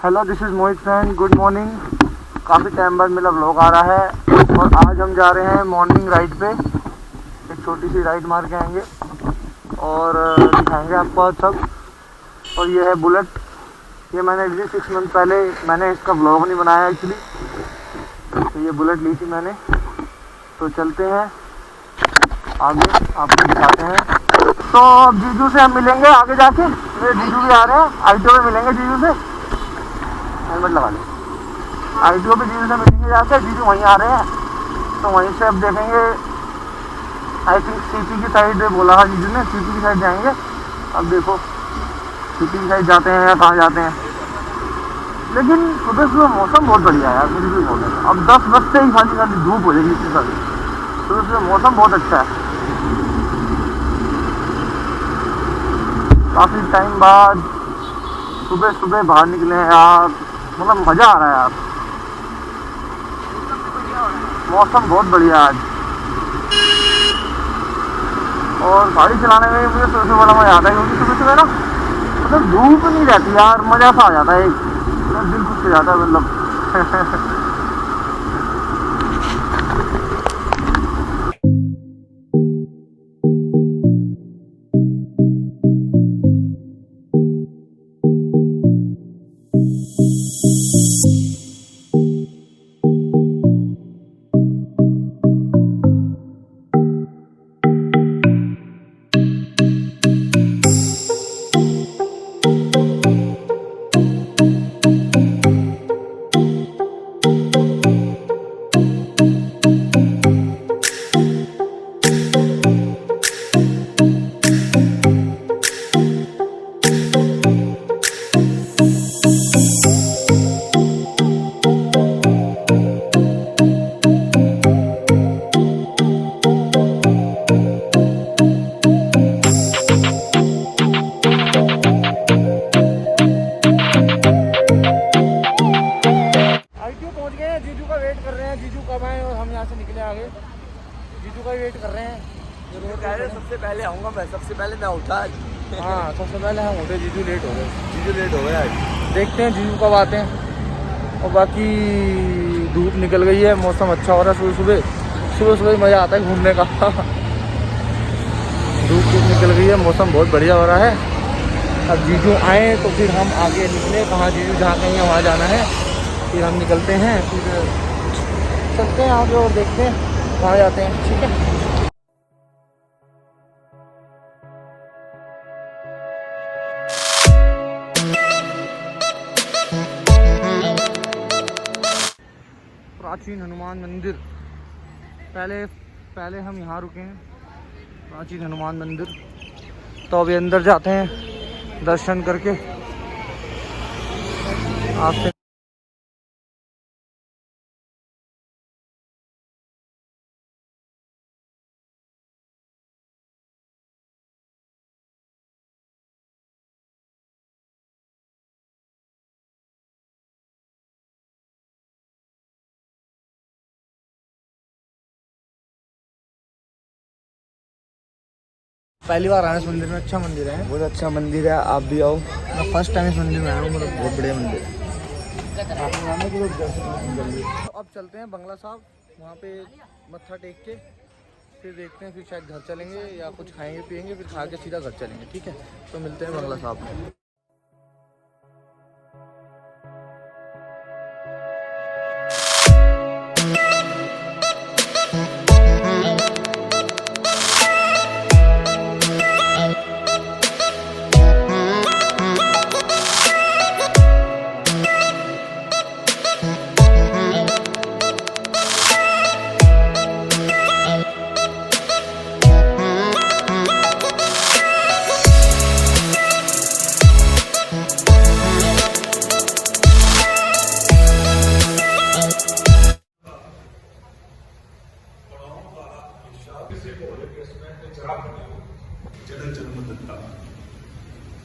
Hello, this is Mohit friend. Good morning. काफ़ी time बाद मेरा व्लॉग आ रहा है और आज हम जा रहे हैं मॉर्निंग राइड पे। एक छोटी सी राइड मार के आएंगे और दिखाएंगे आपको आज सब। और ये है बुलेट। ये मैंने ली 6 मंथ पहले। मैंने इसका व्लॉग नहीं बनाया एक्चुअली, तो ये बुलेट ली थी मैंने। तो चलते हैं आगे, आपको दिखाते हैं। तो अब जीजू से हम मिलेंगे आगे जाके। मेरे जीजू भी आ रहे हैं, आईटीओ में मिलेंगे जीजू से। हेलमेट लगा लें। आईटीओ पे जीजू से मिलेंगे जाके। जीजू वहीं आ रहे हैं, तो वहीं से अब देखेंगे। आई थिंक सीपी की साइड बोला है जीजू ने, सीपी की साइड जाएंगे। अब देखो सीपी की साइड जाते हैं या कहाँ जाते हैं। लेकिन सुबह सुबह मौसम बहुत बढ़िया है यार, मुझे भी बहुत है। अब 10 बजते ही खाली खाली धूप हो जाएगी इतनी सारी। सुबह सुबह मौसम बहुत अच्छा है। काफ़ी टाइम बाद सुबह सुबह बाहर निकले हैं यार, मतलब मज़ा आ रहा है यार। मौसम बहुत बढ़िया आज। और गाड़ी चलाने में मुझे सबसे बड़ा मज़ा आता है, क्योंकि सुबह सुबह ना मतलब धूप नहीं रहती यार, मज़ा सा आ जाता है। एक दिल खुश हो जाता है मतलब। जीजू का वेट कर रहे हैं, जीजू कब आए और हम यहाँ से निकले आगे। जीजू का वेट कर रहे हैं। सबसे पहले आऊँगा मैं, सबसे पहले मैं उठा। हाँ, सबसे पहले हम उठे, जीजू लेट हो गए। जीजू लेट हो गया आज। देखते हैं जीजू कब आते हैं। और बाकी धूप निकल गई है, मौसम अच्छा हो रहा है। सुबह सुबह मज़ा आता है घूमने का। धूप निकल गई है, मौसम बहुत बढ़िया हो रहा है। अब जीजू आए तो फिर हम आगे निकले। कहाँ जीजू जहाँ कहीं वहाँ जाना है, फिर हम निकलते हैं। फिर चलते हैं आगे और देखते हैं कहाँ जाते हैं। ठीक है। प्राचीन हनुमान मंदिर। पहले हम यहाँ रुके हैं, प्राचीन हनुमान मंदिर। तो अभी अंदर जाते हैं दर्शन करके। आपसे पहली बार आया इस मंदिर में। अच्छा मंदिर है, बहुत अच्छा मंदिर है, आप भी आओ। मैं फर्स्ट टाइम इस मंदिर में आया हूँ, मतलब बहुत बढ़िया मंदिर है। तो अब चलते हैं बंगला साहब, वहाँ पे मत्था टेक के फिर देखते हैं। फिर शायद घर चलेंगे या कुछ खाएंगे पिएंगे, फिर खा के सीधा घर चलेंगे। ठीक है, तो मिलते हैं बंगला साहब में। ਜਿਹਨੇ ਜਨਮ ਦਿੱਤਾ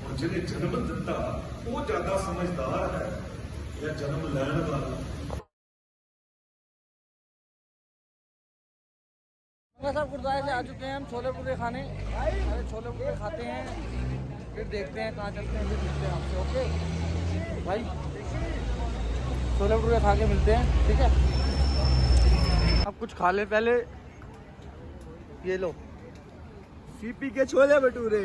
ਔਰ ਜਿਹਨੇ ਜਨਮ ਦਿੱਤਾ ਉਹ ਜ਼ਿਆਦਾ ਸਮਝਦਾਰ ਹੈ ਜਾਂ ਜਨਮ ਲੈਣ ਵਾਲਾ। सब गुरुद्वारे से आ चुके हैं हम छोले भटूरे खाने। अरे छोले भटूरे खाते हैं, फिर देखते हैं कहाँ चलते हैं, फिर मिलते हैं आपसे। ओके भाई। छोले भटूरे खा के मिलते हैं, ठीक है। अब कुछ खा ले पहले, ये लो सीपी के छोले भटूरे।